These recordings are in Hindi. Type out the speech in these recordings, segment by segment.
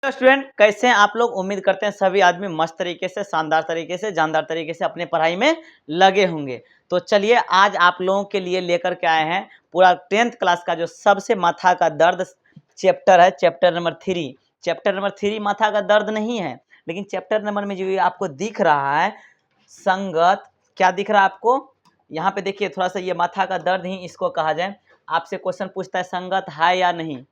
तो स्टूडेंट कैसे हैं आप लोग। उम्मीद करते हैं सभी आदमी मस्त तरीके से, शानदार तरीके से, जानदार तरीके से अपने पढ़ाई में लगे होंगे। तो चलिए आज आप लोगों के लिए लेकर के आए हैं पूरा 10th क्लास का जो सबसे माथा का दर्द चैप्टर है, चैप्टर नंबर 3। चैप्टर नंबर 3 माथा का दर्द नहीं है, लेकिन चैप्टर नंबर में जो ये आपको दिख रहा है संगत, क्या दिख रहा है आपको यहाँ पे देखिए थोड़ा सा, ये माथा का दर्द ही इसको कहा जाए। आपसे क्वेश्चन पूछता है संगत है या नहीं,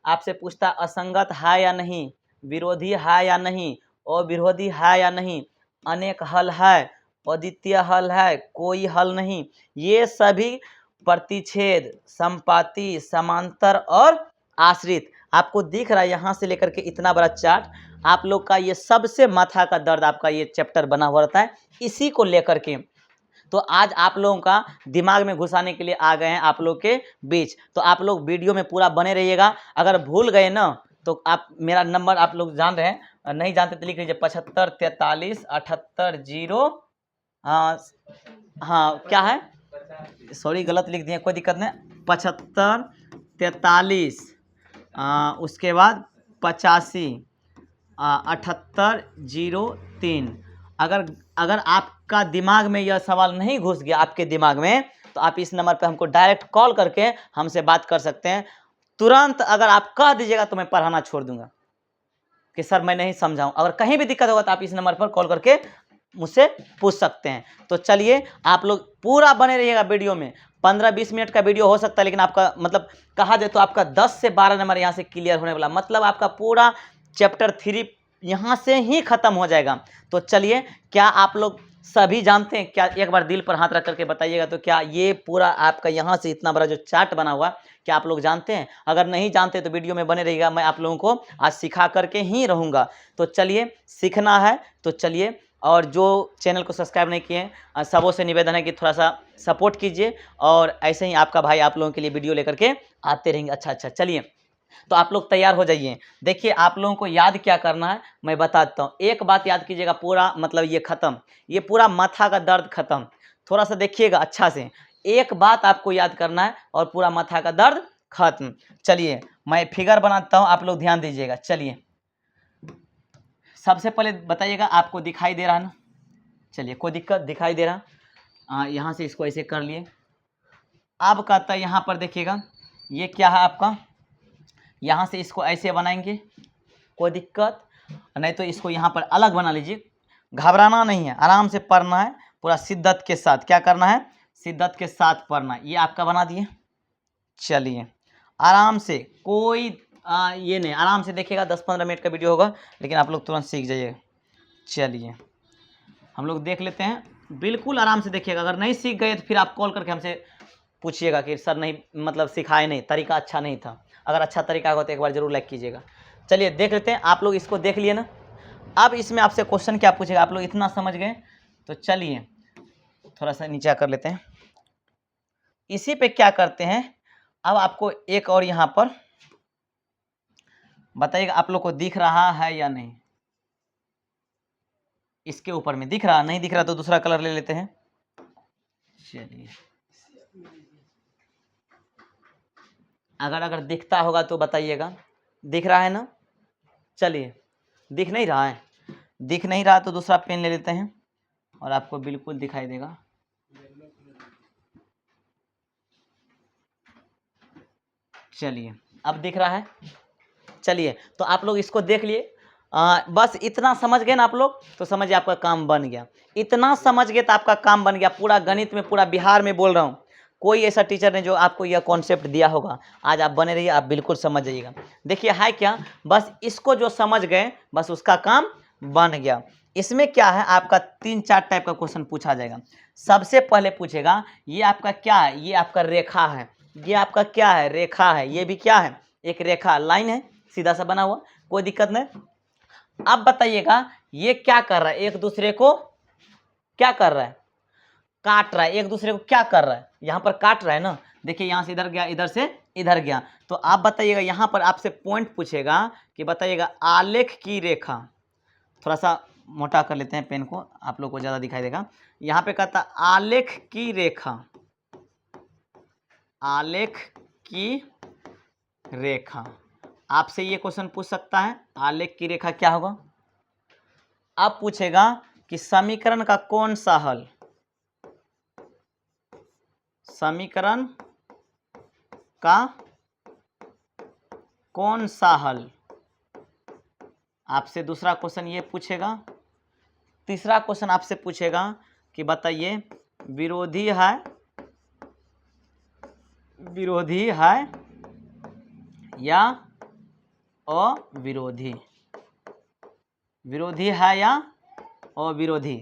आपसे पूछता असंगत है या नहीं, विरोधी है या नहीं, अविरोधी है या नहीं, अनेक हल है, अद्वितीय हल है, कोई हल नहीं। ये सभी प्रतिच्छेद, संपाती, समांतर और आश्रित आपको दिख रहा है। यहाँ से लेकर के इतना बड़ा चार्ट आप लोग का, ये सबसे माथा का दर्द आपका ये चैप्टर बना हुआ रहता है। इसी को लेकर के तो आज आप लोगों का दिमाग में घुसाने के लिए आ गए हैं आप लोग के बीच। तो आप लोग वीडियो में पूरा बने रहिएगा। अगर भूल गए ना तो आप मेरा नंबर आप लोग जान रहे हैं, नहीं जानते तो लिख लीजिए 75 43 78 0। हाँ क्या है, सॉरी गलत लिख दिए, कोई दिक्कत नहीं। 75 43 उसके बाद 85 78 03। अगर आपका दिमाग में यह सवाल नहीं घुस गया आपके दिमाग में, तो आप इस नंबर पे हमको डायरेक्ट कॉल करके हमसे बात कर सकते हैं। तुरंत अगर आप कह दीजिएगा तो मैं पढ़ाना छोड़ दूंगा कि सर मैं नहीं समझाऊं। अगर कहीं भी दिक्कत होगा तो आप इस नंबर पर कॉल करके मुझसे पूछ सकते हैं। तो चलिए आप लोग पूरा बने रहिएगा वीडियो में। 15-20 मिनट का वीडियो हो सकता है, लेकिन आपका मतलब कहा जाए तो आपका 10 से 12 नंबर यहाँ से क्लियर होने वाला, मतलब आपका पूरा चैप्टर 3 यहाँ से ही खत्म हो जाएगा। तो चलिए, क्या आप लोग सभी जानते हैं, क्या एक बार दिल पर हाथ रख करके बताइएगा, तो क्या ये पूरा आपका यहाँ से इतना बड़ा जो चार्ट बना हुआ, क्या आप लोग जानते हैं? अगर नहीं जानते तो वीडियो में बने रहिएगा, मैं आप लोगों को आज सिखा करके ही रहूँगा। तो चलिए सीखना है तो चलिए। और जो चैनल को सब्सक्राइब नहीं किए हैं, सबों से निवेदन है कि थोड़ा सा सपोर्ट कीजिए, और ऐसे ही आपका भाई आप लोगों के लिए वीडियो लेकर के आते रहेंगे। अच्छा चलिए, तो आप लोग तैयार हो जाइए। देखिए आप लोगों को याद क्या करना है मैं बता देता हूँ। एक बात याद कीजिएगा, पूरा मतलब ये खत्म, ये पूरा माथा का दर्द खत्म। थोड़ा सा देखिएगा अच्छा से, एक बात आपको याद करना है और पूरा माथा का दर्द खत्म। चलिए मैं फिगर बनाता हूँ, आप लोग ध्यान दीजिएगा। चलिए सबसे पहले बताइएगा, आपको दिखाई दे रहा है ना? चलिए कोई दिक्कत, दिखाई दे रहा, यहाँ से इसको ऐसे कर लिए। अब कहता है यहाँ पर देखिएगा, ये क्या है आपका, यहाँ से इसको ऐसे बनाएंगे, कोई दिक्कत नहीं। तो इसको यहाँ पर अलग बना लीजिए। घबराना नहीं है, आराम से पढ़ना है, पूरा शिद्दत के साथ। क्या करना है? शिद्दत के साथ पढ़ना है। ये आपका बना दिए। चलिए आराम से, कोई ये नहीं, आराम से देखिएगा। 10-15 मिनट का वीडियो होगा, लेकिन आप लोग तुरंत सीख जाइएगा। चलिए हम लोग देख लेते हैं, बिल्कुल आराम से देखिएगा। अगर नहीं सीख गए तो फिर आप कॉल करके हमसे पूछिएगा कि सर नहीं, मतलब सिखाए नहीं, तरीका अच्छा नहीं था। अगर अच्छा तरीका होगा तो एक बार जरूर लाइक कीजिएगा। चलिए देख लेते हैं। आप लोग इसको देख लिए ना, अब इसमें आपसे क्वेश्चन क्या पूछेगा, आप लोग इतना समझ गए। तो चलिए थोड़ा सा नीचे कर लेते हैं। इसी पे क्या करते हैं, अब आपको एक और यहाँ पर बताइएगा, आप लोग को दिख रहा है या नहीं? इसके ऊपर में दिख रहा, नहीं दिख रहा तो दूसरा कलर ले लेते हैं। चलिए अगर दिखता होगा तो बताइएगा। दिख रहा है ना? चलिए दिख नहीं रहा है, दिख नहीं रहा तो दूसरा पेन ले लेते हैं और आपको बिल्कुल दिखाई देगा। चलिए अब दिख रहा है। चलिए तो आप लोग इसको देख लिए, बस इतना समझ गए ना आप लोग, तो समझिए आपका काम बन गया। इतना समझ गए तो आपका काम बन गया। पूरा गणित में, पूरा बिहार में बोल रहा हूँ, कोई ऐसा टीचर नहीं जो आपको यह कॉन्सेप्ट दिया होगा। आज आप बने रहिए, आप बिल्कुल समझ जाइएगा। देखिए है क्या, बस इसको जो समझ गए बस उसका काम बन गया। इसमें क्या है, आपका 3-4 टाइप का क्वेश्चन पूछा जाएगा। सबसे पहले पूछेगा ये आपका क्या है, ये आपका रेखा है। ये आपका क्या है? रेखा है। ये भी क्या है? एक रेखा, लाइन है, सीधा सा बना हुआ, कोई दिक्कत नहीं। अब बताइएगा ये क्या कर रहा है, एक दूसरे को क्या कर रहा है? काट रहा है। एक दूसरे को क्या कर रहा है? यहाँ पर काट रहा है ना। देखिए यहाँ से इधर गया, इधर से इधर गया। तो आप बताइएगा, यहाँ पर आपसे पॉइंट पूछेगा कि बताइएगा आलेख की रेखा। थोड़ा सा मोटा कर लेते हैं पेन को, आप लोग को ज़्यादा दिखाई देगा। यहाँ पे कहता आलेख की रेखा, आलेख की रेखा। आपसे ये क्वेश्चन पूछ सकता है आलेख की रेखा क्या होगा। अब पूछेगा कि समीकरण का कौन सा हल, समीकरण का कौन सा हल, आपसे दूसरा क्वेश्चन ये पूछेगा। तीसरा क्वेश्चन आपसे पूछेगा कि बताइए विरोधी है या अविरोधी, विरोधी है या अविरोधी।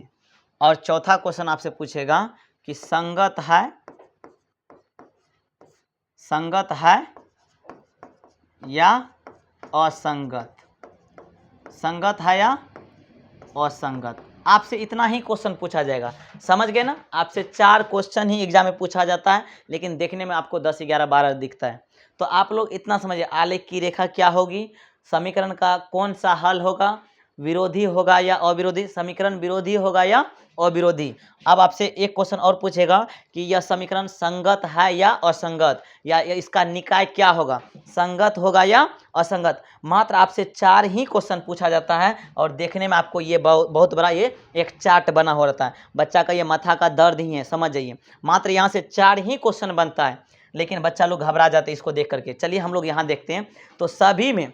और चौथा क्वेश्चन आपसे पूछेगा कि संगत है या असंगत, संगत है या असंगत। आपसे इतना ही क्वेश्चन पूछा जाएगा, समझ गए ना। आपसे 4 क्वेश्चन ही एग्जाम में पूछा जाता है, लेकिन देखने में आपको 10, 11, 12 दिखता है। तो आप लोग इतना समझिए, आलेख की रेखा क्या होगी, समीकरण का कौन सा हल होगा, विरोधी होगा या अविरोधी, समीकरण विरोधी होगा या अविरोधी। अब आपसे एक क्वेश्चन और पूछेगा कि यह समीकरण संगत है या असंगत, या इसका निकाय क्या होगा, संगत होगा या असंगत। मात्र आपसे 4 ही क्वेश्चन पूछा जाता है, और देखने में आपको ये बहुत बड़ा ये एक चार्ट बना हो रहता है। बच्चा का ये माथा का दर्द ही है, समझ जाइए। मात्र यहाँ से 4 ही क्वेश्चन बनता है, लेकिन बच्चा लोग घबरा जाते हैं इसको देख करके। चलिए हम लोग यहाँ देखते हैं, तो सभी में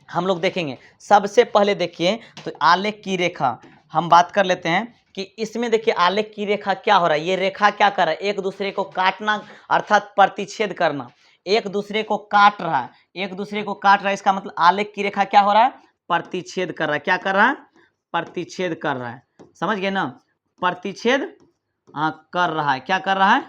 हम लोग देखेंगे। सबसे पहले देखिए तो आलेख की रेखा हम बात कर लेते हैं कि इसमें देखिए आलेख की रेखा क्या हो रहा है। ये रेखा क्या कर रहा है, एक दूसरे को काटना अर्थात प्रतिच्छेद करना, एक दूसरे को काट रहा है, एक दूसरे को काट रहा है। इसका मतलब आलेख की रेखा क्या हो रहा है, प्रतिच्छेद कर रहा है। क्या कर रहा है, प्रतिच्छेद कर रहा है, समझ गए ना। प्रतिच्छेद कर रहा है, क्या कर रहा है,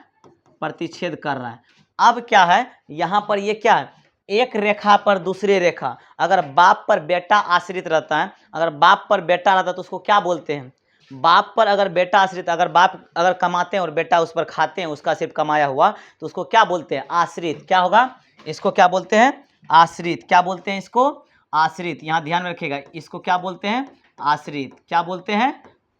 प्रतिच्छेद कर रहा है। अब क्या है यहाँ पर, ये क्या है, एक रेखा पर दूसरी रेखा, अगर बाप पर बेटा आश्रित रहता है, अगर बाप पर बेटा रहता है तो उसको क्या बोलते हैं, बाप पर अगर बेटा आश्रित, अगर बाप अगर कमाते हैं और बेटा उस पर खाते हैं, उसका सिर्फ कमाया हुआ, तो उसको क्या बोलते हैं, आश्रित। क्या होगा, इसको क्या बोलते हैं, आश्रित। क्या बोलते हैं इसको, आश्रित। यहाँ ध्यान में रखिएगा, इसको क्या बोलते हैं, आश्रित। क्या बोलते हैं,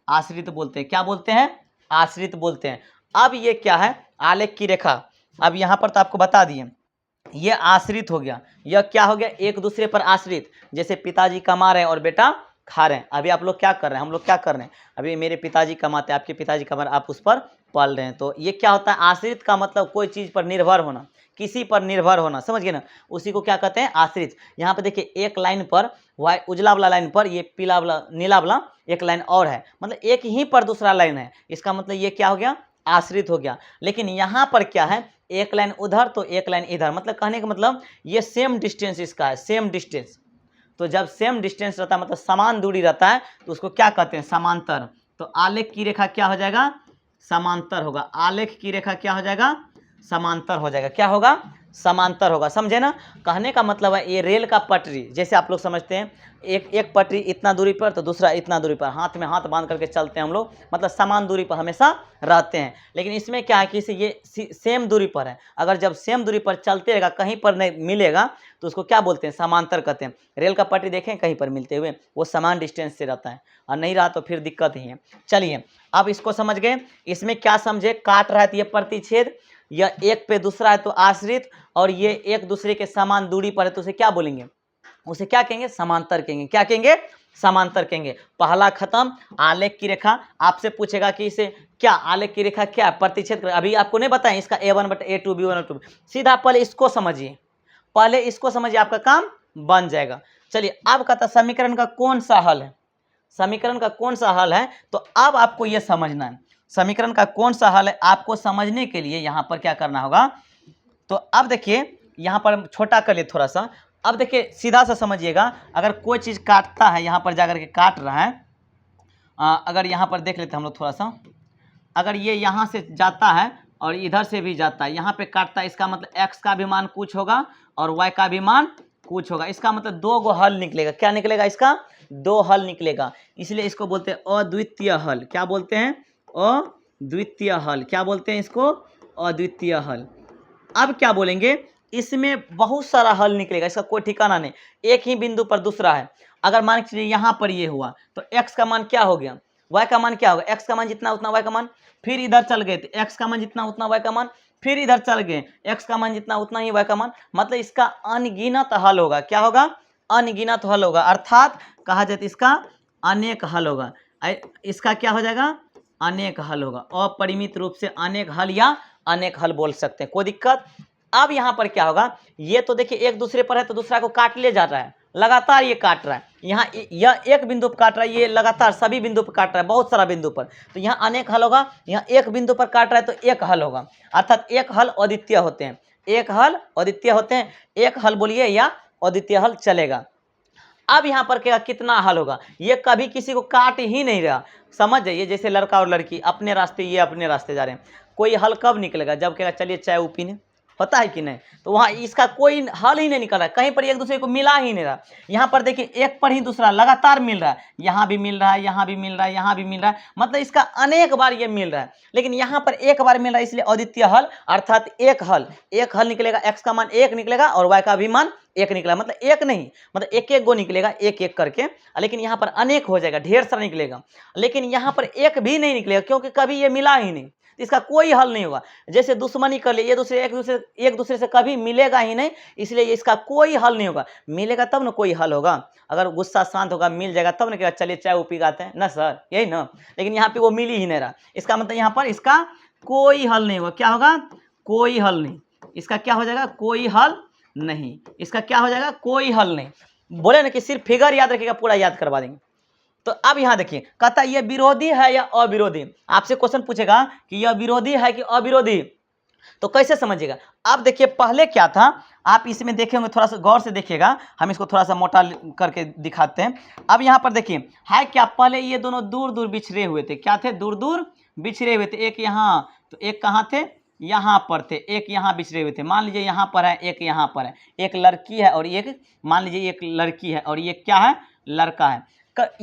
आश्रित बोलते हैं। क्या बोलते हैं, आश्रित बोलते हैं। अब ये क्या है, आलेख की रेखा। अब यहाँ पर तो आपको बता दिए, ये आश्रित हो गया। यह क्या हो गया, एक दूसरे पर आश्रित। जैसे पिताजी कमा रहे हैं और बेटा खा रहे हैं। अभी आप लोग क्या कर रहे हैं, हम लोग क्या कर रहे हैं, अभी मेरे पिताजी कमाते हैं, आपके पिताजी कमा रहे हैं, आप उस पर पल रहे हैं। तो ये क्या होता है, आश्रित का मतलब कोई चीज़ पर निर्भर होना, किसी पर निर्भर होना, समझ गए ना, उसी को क्या कहते हैं, आश्रित। यहाँ पे देखिए एक लाइन पर उजला वाला लाइन पर ये पीला वाला नीला वाला एक लाइन और है, मतलब एक ही पर दूसरा लाइन है। इसका मतलब ये क्या हो गया, आश्रित हो गया। लेकिन यहाँ पर क्या है, एक लाइन उधर तो एक लाइन इधर, मतलब कहने का मतलब ये सेम डिस्टेंस इसका है, सेम डिस्टेंस। तो जब सेम डिस्टेंस रहता है मतलब समान दूरी रहता है, तो उसको क्या कहते हैं, समांतर। तो आलेख की रेखा क्या हो जाएगा, समांतर होगा। आलेख की रेखा क्या हो जाएगा, समांतर हो जाएगा। क्या होगा, समांतर होगा, समझे ना। कहने का मतलब है ये रेल का पटरी, जैसे आप लोग समझते हैं, एक पटरी इतना दूरी पर तो दूसरा इतना दूरी पर, हाथ में हाथ बांध करके चलते हैं हम लोग, मतलब समान दूरी पर हमेशा रहते हैं। लेकिन इसमें क्या है कि ये सेम दूरी पर है, अगर जब सेम दूरी पर चलते रहेगा, कहीं पर नहीं मिलेगा, तो उसको क्या बोलते हैं, समांतर कहते हैं। रेल का पटरी देखें कहीं पर मिलते हुए, वो समान डिस्टेंस से रहता है, और नहीं रहा तो फिर दिक्कत ही है। चलिए अब इसको समझ गए। इसमें क्या समझे, काट रहा है तो ये प्रतिच्छेद, यह एक पे दूसरा है तो आश्रित, और ये एक दूसरे के समान दूरी पर है तो उसे क्या बोलेंगे, उसे क्या कहेंगे, समांतर कहेंगे। क्या कहेंगे, समांतर कहेंगे। पहला खत्म। आलेख की रेखा आपसे पूछेगा कि इसे क्या, आलेख की रेखा क्या, प्रतिच्छेद। अभी आपको नहीं बताएं इसका a1/a2 b1/2, सीधा पहले इसको समझिए, पहले इसको समझिए, आपका काम बन जाएगा। चलिए अब कहता समीकरण का कौन सा हल है, समीकरण का कौन सा हल है, तो अब आपको यह समझना है समीकरण का कौन सा हल है। आपको समझने के लिए यहाँ पर क्या करना होगा, तो अब देखिए यहाँ पर छोटा कर लिए थोड़ा सा। अब देखिए सीधा सा समझिएगा, अगर कोई चीज़ काटता है, यहाँ पर जाकर के काट रहा है, अगर यहाँ पर देख लेते हैं हम लोग थोड़ा सा, अगर ये यहाँ से जाता है और इधर से भी जाता है, यहाँ पे काटता है, इसका मतलब x का भी मान कुछ होगा और y का भी मान कुछ होगा। इसका मतलब 2 गो हल निकलेगा। क्या निकलेगा, इसका 2 हल निकलेगा। इसलिए इसको बोलते हैं अद्वितीय हल। क्या बोलते हैं, अद्वितीय हल। क्या बोलते हैं इसको, अद्वितीय हल। अब क्या बोलेंगे, इसमें बहुत सारा हल निकलेगा, इसका कोई ठिकाना नहीं। एक ही बिंदु पर दूसरा है, अगर मान लीजिए यहाँ पर ये हुआ तो x का मान क्या हो गया, y का मान क्या होगा, x का मान जितना उतना y का मान, फिर इधर चल गए तो x का मान जितना उतना y का मान, फिर इधर चल गए, x का मान जितना उतना ही y का मान, मतलब इसका अनगिनत हल होगा। क्या होगा? अनगिनत हल होगा, अर्थात कहा जाए तो इसका अनेक हल होगा। इसका क्या हो जाएगा? अनेक हल होगा। अपरिमित रूप से अनेक हल या अनेक हल बोल सकते हैं, कोई दिक्कत। अब यहाँ पर क्या होगा, ये तो देखिए एक दूसरे पर है तो दूसरा को काट ले जा रहा है, लगातार ये काट रहा है। यहाँ यह एक बिंदु पर काट रहा है, ये लगातार सभी बिंदु पर काट रहा है, बहुत सारा बिंदु पर। तो यहाँ अनेक हल होगा, यहाँ एक बिंदु पर काट रहा है तो एक हल होगा, अर्थात एक हल अद्वितीय होते हैं, एक हल अद्वितीय होते हैं। एक हल बोलिए या अद्वितीय हल चलेगा। अब यहाँ पर क्या कितना हल होगा, ये कभी किसी को काट ही नहीं रहा, समझ जाइए। जैसे लड़का और लड़की अपने रास्ते, ये अपने रास्ते जा रहे हैं, कोई हल कब निकलेगा? जब कहेगा चलिए चाय वो पीने, होता है कि नहीं? तो वहाँ इसका कोई हल ही नहीं निकल रहा है, कहीं पर एक दूसरे को मिला ही नहीं रहा। यहाँ पर देखिए एक पर ही दूसरा लगातार मिल रहा है, यहाँ भी मिल रहा है, यहाँ भी मिल रहा है, यहाँ भी मिल रहा है, मतलब इसका अनेक बार ये मिल रहा है। लेकिन यहाँ पर एक बार मिल रहा है, इसलिए अद्वितीय हल, अर्थात एक हल निकलेगा, x का मान 1 निकलेगा और y का भी मान 1 निकला, मतलब एक नहीं, मतलब एक एक गो निकलेगा, एक एक करके। लेकिन यहाँ पर अनेक हो जाएगा, ढेर सारा निकलेगा। लेकिन यहाँ पर एक भी नहीं निकलेगा, क्योंकि कभी ये मिला ही नहीं, इसका कोई हल नहीं होगा। जैसे दुश्मनी कर ले, ये एक दूसरे से कभी मिलेगा ही नहीं, इसलिए इसका कोई हल नहीं होगा। मिलेगा तब ना कोई हल होगा, अगर गुस्सा शांत होगा, मिल जाएगा तब ना क्या चलिए चाय वो पी गाते हैं ना सर, यही ना। लेकिन यहाँ पे वो मिल ही नहीं रहा, इसका मतलब यहाँ पर इसका कोई हल नहीं होगा। क्या होगा? कोई हल नहीं। इसका क्या हो जाएगा? कोई हल नहीं। इसका क्या हो जाएगा? कोई हल नहीं। बोले ना कि सिर्फ फिगर याद रखिएगा, पूरा याद करवा देंगे। तो अब यहाँ देखिए, कहता ये विरोधी है या अविरोधी, आपसे क्वेश्चन पूछेगा कि यह विरोधी है कि अविरोधी, तो कैसे समझिएगा? अब देखिए पहले क्या था, आप इसमें देखेंगे, थोड़ा सा गौर से देखिएगा, हम इसको थोड़ा सा मोटा करके दिखाते हैं। अब यहाँ पर देखिए है क्या, पहले ये दोनों दूर दूर बिछड़े हुए थे, क्या थे? दूर दूर बिछड़े हुए थे। एक यहाँ, तो एक कहाँ थे? यहाँ पर थे। एक यहाँ बिछड़े हुए थे, मान लीजिए यहाँ पर है, एक यहाँ पर है, एक लड़की है और एक, मान लीजिए एक लड़की है और ये क्या है? लड़का है।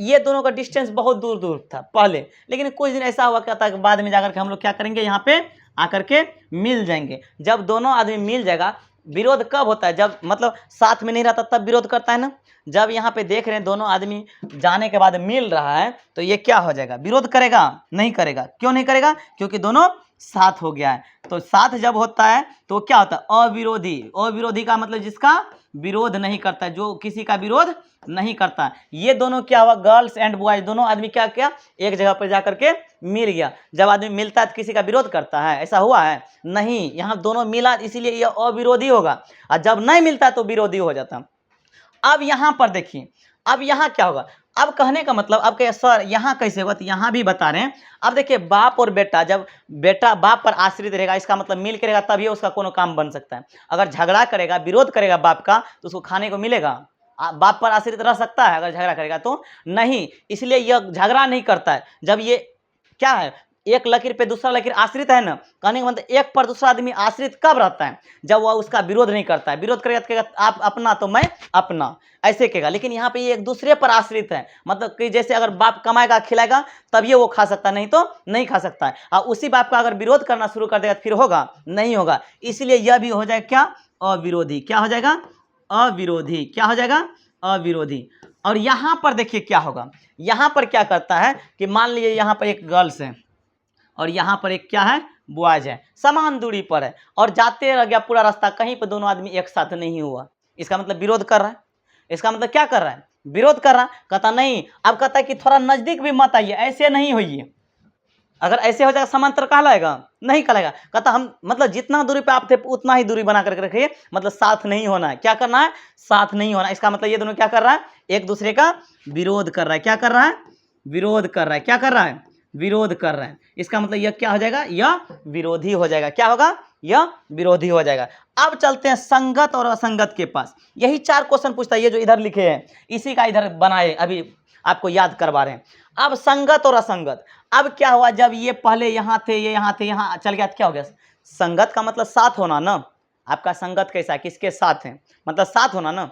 ये दोनों का डिस्टेंस बहुत दूर दूर था पहले, लेकिन कुछ दिन ऐसा हुआ क्या था कि बाद में जाकर के हम लोग क्या करेंगे, यहाँ पे आकर के मिल जाएंगे। जब दोनों आदमी मिल जाएगा, विरोध कब होता है? जब मतलब साथ में नहीं रहता तब विरोध करता है ना। जब यहाँ पे देख रहे हैं दोनों आदमी जाने के बाद मिल रहा है, तो ये क्या हो जाएगा? विरोध करेगा? नहीं करेगा। क्यों नहीं करेगा? क्योंकि दोनों साथ हो गया है। तो साथ जब होता है तो क्या होता है? अविरोधी। अविरोधी का मतलब जिसका विरोध नहीं करता है, जो किसी का विरोध नहीं करता। ये दोनों क्या हुआ? गर्ल्स एंड बॉयज, दोनों आदमी क्या किया? एक जगह पर जाकर के मिल गया। जब आदमी मिलता है तो किसी का विरोध करता है, ऐसा हुआ है? नहीं, यहाँ दोनों मिला इसीलिए ये अविरोधी होगा, और जब नहीं मिलता है तो विरोधी हो जाता। अब यहाँ पर देखिए, अब यहाँ क्या होगा? अब कहने का मतलब, अब कहिए सर यहाँ कैसे होगा, तो यहाँ भी बता रहे हैं। अब देखिए बाप और बेटा, जब बेटा बाप पर आश्रित रहेगा, इसका मतलब मिल के रहेगा तभी उसका कोनो काम बन सकता है। अगर झगड़ा करेगा, विरोध करेगा बाप का, तो उसको खाने को मिलेगा? बाप पर आश्रित रह सकता है अगर झगड़ा करेगा? तो नहीं, इसलिए यह झगड़ा नहीं करता है। जब ये क्या है, एक लकीर पे दूसरा लकीर आश्रित है ना, कहने का मतलब एक पर दूसरा आदमी आश्रित कब रहता है? जब वह उसका विरोध नहीं करता है। विरोध करेगा तो कहेगा आप अपना तो मैं अपना, ऐसे कहेगा। लेकिन यहाँ पे ये एक दूसरे पर आश्रित है, मतलब कि जैसे अगर बाप कमाएगा खिलाएगा तब ये वो खा सकता है, नहीं तो नहीं खा सकता है। और उसी बाप का अगर विरोध करना शुरू कर देगा फिर होगा? नहीं होगा। इसलिए यह भी हो जाएगा क्या? अविरोधी। क्या हो जाएगा? अविरोधी। क्या हो जाएगा? अविरोधी। और यहाँ पर देखिए क्या होगा, यहाँ पर क्या करता है कि मान लीजिए यहाँ पर एक गर्ल्स है और यहाँ पर एक क्या है? बॉयज है, समान दूरी पर है, और जाते रह गया पूरा रास्ता, कहीं पर दोनों आदमी एक साथ नहीं हुआ, इसका मतलब विरोध कर रहा है। इसका मतलब क्या कर रहा है? विरोध कर रहा है। कहता नहीं, अब कहता है कि थोड़ा नजदीक भी मत आइए, ऐसे नहीं होइए। अगर ऐसे हो जाएगा समांतर कहलाएगा? नहीं कहलाएगा। कहता हम मतलब जितना दूरी पे आप थे उतना ही दूरी बना करके रखिए, मतलब साथ नहीं होना है। क्या करना है? साथ नहीं होना। इसका मतलब ये दोनों क्या कर रहा है? एक दूसरे का विरोध कर रहा है। क्या कर रहा है? विरोध कर रहा है। क्या कर रहा है? विरोध कर रहा है। इसका मतलब यह क्या हो जाएगा? यह विरोधी हो जाएगा। क्या होगा? यह विरोधी हो जाएगा। अब चलते हैं संगत और असंगत के पास। यही 4 क्वेश्चन पूछता है, ये जो इधर लिखे हैं इसी का इधर बनाए, अभी आपको याद करवा रहे हैं। अब संगत और असंगत, अब क्या हुआ? जब ये पहले यहाँ थे, ये यहाँ थे, यहाँ चल गया तो क्या हो गया? संगत का मतलब साथ होना ना। आपका संगत कैसा है? किसके साथ है? मतलब साथ होना ना,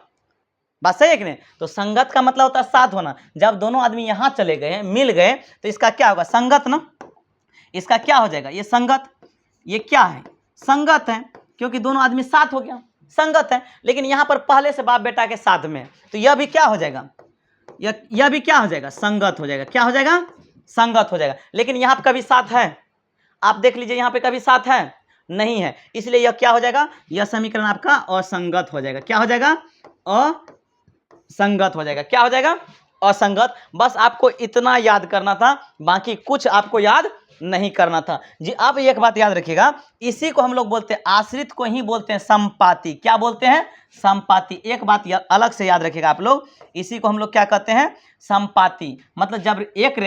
बात सही है कि नहीं? तो संगत का मतलब होता है साथ होना। जब दोनों आदमी यहाँ चले गए, मिल गए, तो इसका क्या होगा? संगत ना। इसका क्या हो जाएगा? ये संगत। ये क्या है? संगत है, क्योंकि दोनों आदमी साथ हो गया, संगत है। लेकिन यहाँ पर पहले से बाप बेटा के साथ में, तो यह भी क्या हो जाएगा? यह भी क्या हो जाएगा? संगत हो जाएगा। क्या हो जाएगा? संगत हो जाएगा। लेकिन यहाँ पर कभी साथ है? आप देख लीजिए, यहाँ पे कभी साथ है? नहीं है, इसलिए यह क्या हो जाएगा, यह समीकरण आपका असंगत हो जाएगा। क्या हो जाएगा, असंगत हो जाएगा। क्या हो जाएगा, असंगत। बस आपको इतना याद करना था, बाकी कुछ आपको याद नहीं करना था जी। अब एक बात याद रखिएगा, इसी को हम लोग बोलते हैं, आश्रित को ही बोलते हैं संपाती। क्या बोलते हैं, संपाती। एक बात अलग से याद रखिएगा आप लोग, इसी को हम लोग क्या कहते हैं, संपाती। मतलब जब एक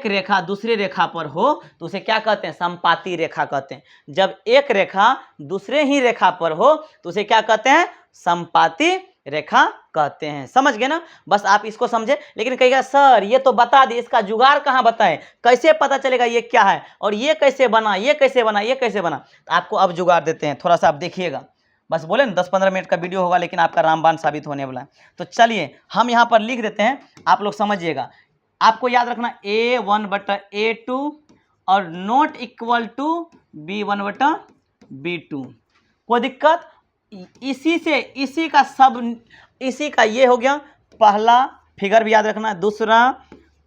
रेखा दूसरी रेखा पर हो तो उसे क्या कहते हैं, संपाती रेखा कहते हैं। जब एक रेखा दूसरे ही रेखा पर हो तो उसे क्या कहते हैं, संपाती रेखा कहते हैं। समझ गए ना, बस आप इसको समझे। लेकिन कहेगा सर ये तो बता दे, इसका जुगाड़ कहाँ बताएं, कैसे पता चलेगा ये क्या है, और ये कैसे बना, ये कैसे बना, ये कैसे बना। तो आपको अब जुगाड़ देते हैं, थोड़ा सा आप देखिएगा। बस बोले ना 10-15 मिनट का वीडियो होगा, लेकिन आपका रामबाण साबित होने वाला है। तो चलिए हम यहाँ पर लिख देते हैं, आप लोग समझिएगा। आपको याद रखना A1/A2 और नॉट इक्वल टू B1/B2। कोई दिक्कत, इसी का ये हो गया पहला फिगर भी याद रखना, दूसरा,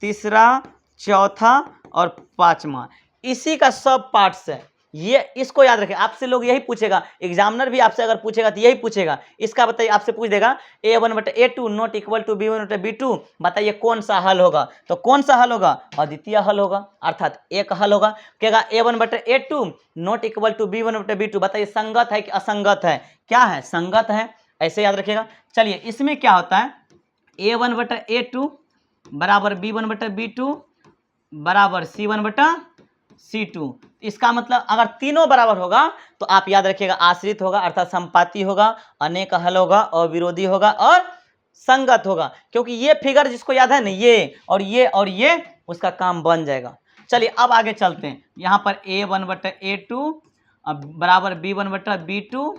तीसरा, चौथा और पांचवा, इसी का सब पार्ट्स है। ये इसको याद रखें, आपसे लोग यही पूछेगा, एग्जामिनर भी आपसे अगर पूछेगा तो यही पूछेगा। इसका बताइए, आपसे पूछ देगा A1/A2 not equal to B1/B2, बताइए कौन सा हल होगा। तो कौन सा हल होगा, अद्वितीय हल होगा, अर्थात एक हल होगा। कहेगा A1/A2 not equal to B1/B2, बताइए संगत है कि असंगत है। क्या है, संगत है, ऐसे याद रखिएगा। चलिए इसमें क्या होता है, A1/A2 बराबर B1/B2 बराबर C1/C2। इसका मतलब अगर तीनों बराबर होगा तो आप याद रखिएगा आश्रित होगा, अर्थात संपाती होगा, अनेक हल होगा, अविरोधी होगा और संगत होगा। क्योंकि ये फिगर जिसको याद है ना, ये और ये उसका काम बन जाएगा। चलिए अब आगे चलते हैं। यहाँ पर A1/A2 बराबर B1/B2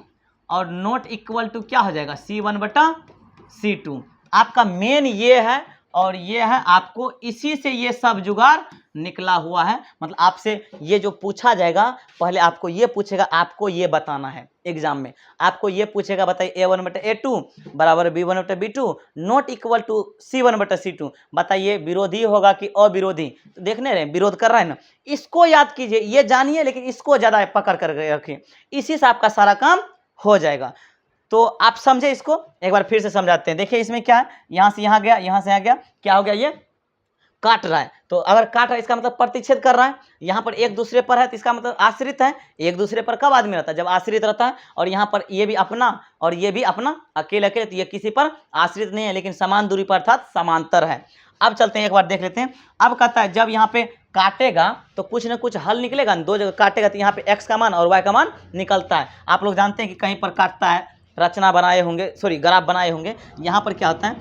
और नॉट इक्वल टू क्या हो जाएगा, C1/C2। आपका मेन ये है और ये है, आपको इसी से ये सब जुगाड़ निकला हुआ है। मतलब आपसे ये जो पूछा जाएगा, पहले आपको ये पूछेगा, आपको ये बताना है एग्जाम में। आपको ये पूछेगा, बताइए A1/A2 बराबर B1/B2 not equal to C1/C2, बताइए विरोधी होगा कि अविरोधी। तो देखने रहे विरोध कर रहा है ना, इसको याद कीजिए, ये जानिए, लेकिन इसको ज़्यादा पकड़ कर रखिए, इसी से आपका सारा काम हो जाएगा। तो आप समझे, इसको एक बार फिर से समझाते हैं। देखिए इसमें क्या है, यहाँ से यहाँ गया, यहाँ से यहाँ गया, क्या हो गया, ये काट रहा है। तो अगर काट रहा है इसका मतलब प्रतिच्छेद कर रहा है। यहाँ पर एक दूसरे पर है तो इसका मतलब आश्रित है। एक दूसरे पर कब आदमी रहता है, जब आश्रित रहता है। और यहाँ पर ये भी अपना और ये भी अपना, अकेले अकेले, तो ये किसी पर आश्रित नहीं है, लेकिन समान दूरी पर अर्थात समांतर है। अब चलते हैं, एक बार देख लेते हैं। अब कहता है जब यहाँ पे काटेगा तो कुछ ना कुछ हल निकलेगा, दो जगह काटेगा तो यहाँ पे x का मान और y का मान निकलता है। आप लोग जानते हैं कि कहीं पर काटता है, रचना बनाए होंगे, सॉरी ग्राफ बनाए होंगे। यहाँ पर क्या होता है,